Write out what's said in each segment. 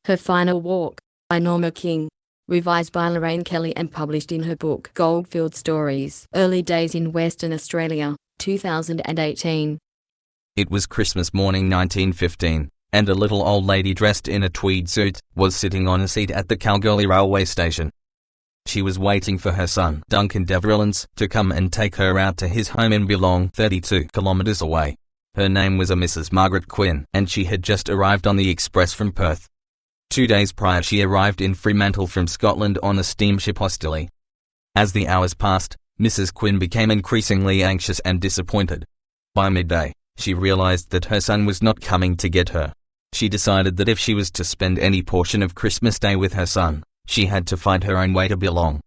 Her Final Walk, by Norma King. Revised by Lorraine Kelly and published in her book Goldfields Stories, Early Days in Western Australia, 2018. It was Christmas morning 1915, and a little old lady dressed in a tweed suit was sitting on a seat at the Kalgoorlie railway station. She was waiting for her son, Duncan Devlins, to come and take her out to his home in Geelong, 32 kilometres away. Her name was a Mrs. Margaret Quinn, and she had just arrived on the express from Perth. 2 days prior she arrived in Fremantle from Scotland on a steamship Hostily. As the hours passed, Mrs. Quinn became increasingly anxious and disappointed. By midday, she realised that her son was not coming to get her. She decided that if she was to spend any portion of Christmas Day with her son, she had to find her own way to Geelong.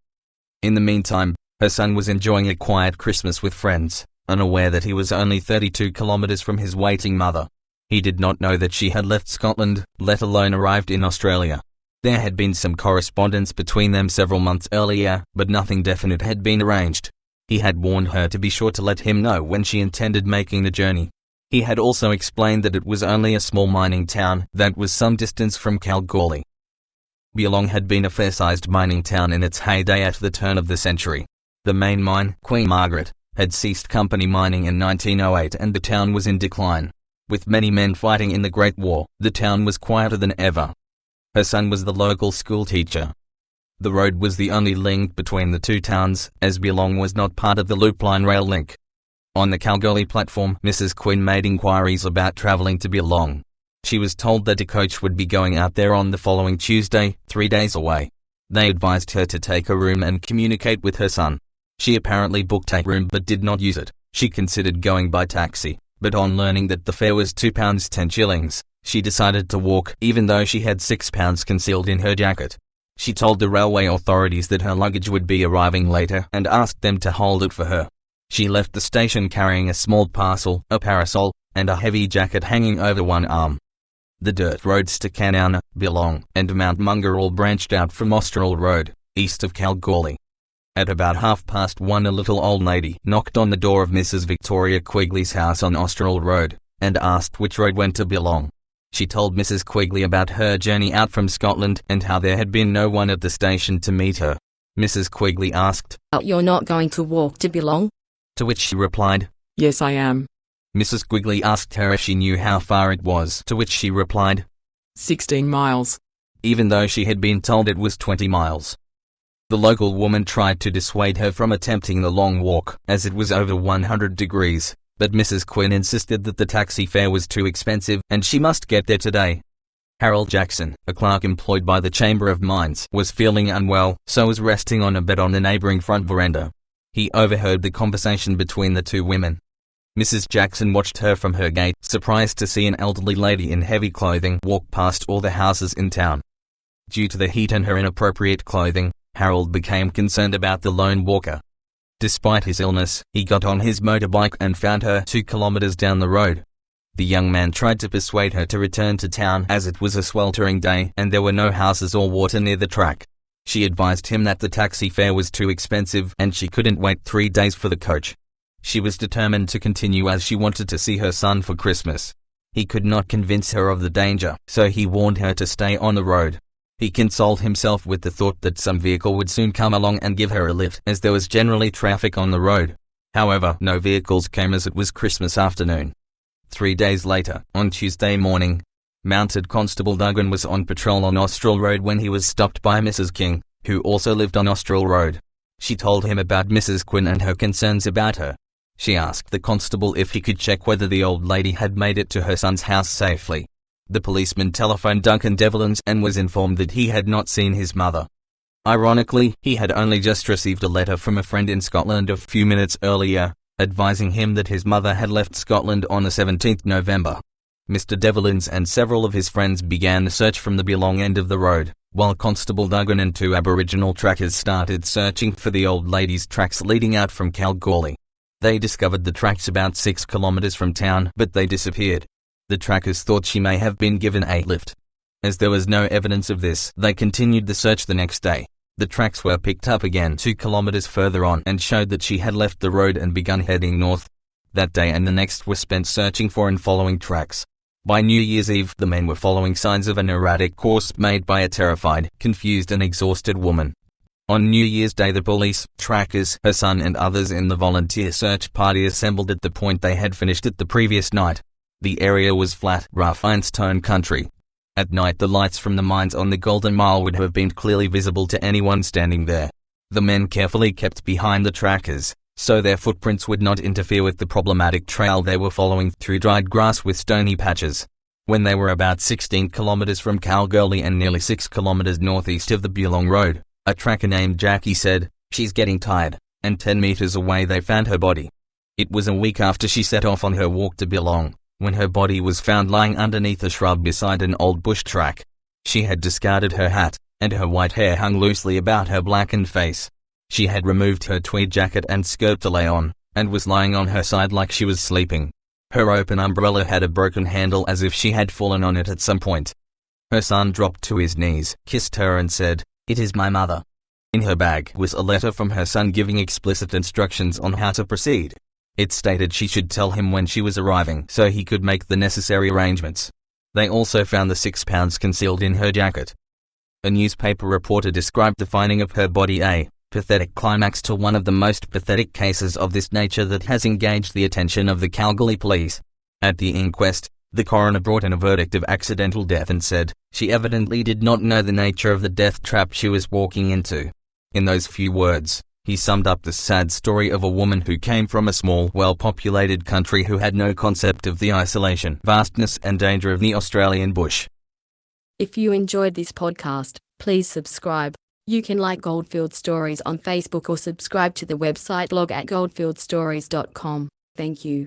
In the meantime, her son was enjoying a quiet Christmas with friends, unaware that he was only 32 kilometres from his waiting mother. He did not know that she had left Scotland, let alone arrived in Australia. There had been some correspondence between them several months earlier, but nothing definite had been arranged. He had warned her to be sure to let him know when she intended making the journey. He had also explained that it was only a small mining town that was some distance from Kalgoorlie. Geelong had been a fair-sized mining town in its heyday at the turn of the century. The main mine, Queen Margaret, had ceased company mining in 1908 and the town was in decline. With many men fighting in the Great War, the town was quieter than ever. Her son was the local school teacher. The road was the only link between the two towns, as Geelong was not part of the Loop Line rail link. On the Kalgoorlie platform, Mrs. Quinn made inquiries about travelling to Geelong. She was told that a coach would be going out there on the following Tuesday, 3 days away. They advised her to take a room and communicate with her son. She apparently booked a room but did not use it. She considered going by taxi, but on learning that the fare was £2.10, she decided to walk even though she had £6 concealed in her jacket. She told the railway authorities that her luggage would be arriving later and asked them to hold it for her. She left the station carrying a small parcel, a parasol, and a heavy jacket hanging over one arm. The dirt roads to Kanowna, Geelong, and Mount Munger all branched out from Austral Road, east of Kalgoorlie. At about 1:30 a little old lady knocked on the door of Mrs. Victoria Quigley's house on Austral Road, and asked which road went to Geelong. She told Mrs. Quigley about her journey out from Scotland and how there had been no one at the station to meet her. Mrs. Quigley asked, "You're not going to walk to Geelong?" To which she replied, "Yes, I am." Mrs. Quigley asked her if she knew how far it was, to which she replied, 16 miles. Even though she had been told it was 20 miles. The local woman tried to dissuade her from attempting the long walk, as it was over 100 degrees, but Mrs. Quinn insisted that the taxi fare was too expensive and she must get there today. Harold Jackson, a clerk employed by the Chamber of Mines, was feeling unwell, so was resting on a bed on the neighbouring front veranda. He overheard the conversation between the two women. Mrs. Jackson watched her from her gate, surprised to see an elderly lady in heavy clothing walk past all the houses in town. Due to the heat and her inappropriate clothing, Harold became concerned about the lone walker. Despite his illness, he got on his motorbike and found her 2 kilometres down the road. The young man tried to persuade her to return to town as it was a sweltering day and there were no houses or water near the track. She advised him that the taxi fare was too expensive and she couldn't wait 3 days for the coach. She was determined to continue as she wanted to see her son for Christmas. He could not convince her of the danger, so he warned her to stay on the road. He consoled himself with the thought that some vehicle would soon come along and give her a lift, as there was generally traffic on the road. However, no vehicles came as it was Christmas afternoon. 3 days later, on Tuesday morning, Mounted Constable Duggan was on patrol on Austral Road when he was stopped by Mrs. King, who also lived on Austral Road. She told him about Mrs. Quinn and her concerns about her. She asked the constable if he could check whether the old lady had made it to her son's house safely. The policeman telephoned Duncan Devlins and was informed that he had not seen his mother. Ironically, he had only just received a letter from a friend in Scotland a few minutes earlier, advising him that his mother had left Scotland on the 17th November. Mr. Devlins and several of his friends began the search from the Geelong end of the road, while Constable Duggan and 2 Aboriginal trackers started searching for the old lady's tracks leading out from Kalgoorlie. They discovered the tracks about 6 kilometres from town, but they disappeared. The trackers thought she may have been given a lift. As there was no evidence of this, they continued the search the next day. The tracks were picked up again 2 kilometres further on and showed that she had left the road and begun heading north. That day and the next were spent searching for and following tracks. By New Year's Eve, the men were following signs of an erratic course made by a terrified, confused and exhausted woman. On New Year's Day, the police, trackers, her son and others in the volunteer search party assembled at the point they had finished at the previous night. The area was flat, rough ironstone country. At night, the lights from the mines on the Golden Mile would have been clearly visible to anyone standing there. The men carefully kept behind the trackers, so their footprints would not interfere with the problematic trail they were following through dried grass with stony patches. When they were about 16 kilometers from Kalgoorlie and nearly 6 kilometers northeast of the Bulong Road, a tracker named Jackie said, "She's getting tired," and 10 meters away they found her body. It was a week after she set off on her walk to Bulong, when her body was found lying underneath a shrub beside an old bush track. She had discarded her hat, and her white hair hung loosely about her blackened face. She had removed her tweed jacket and skirt to lay on, and was lying on her side like she was sleeping. Her open umbrella had a broken handle as if she had fallen on it at some point. Her son dropped to his knees, kissed her and said, "It is my mother." In her bag was a letter from her son giving explicit instructions on how to proceed. It stated she should tell him when she was arriving so he could make the necessary arrangements. They also found the 6 pounds concealed in her jacket. A newspaper reporter described the finding of her body a pathetic climax to one of the most pathetic cases of this nature that has engaged the attention of the Kalgoorlie police. At the inquest, the coroner brought in a verdict of accidental death and said, she evidently did not know the nature of the death trap she was walking into. In those few words, he summed up the sad story of a woman who came from a small, well-populated country who had no concept of the isolation, vastness and danger of the Australian bush. If you enjoyed this podcast, please subscribe. You can like Goldfield Stories on Facebook or subscribe to the website blog at goldfieldstories.com. Thank you.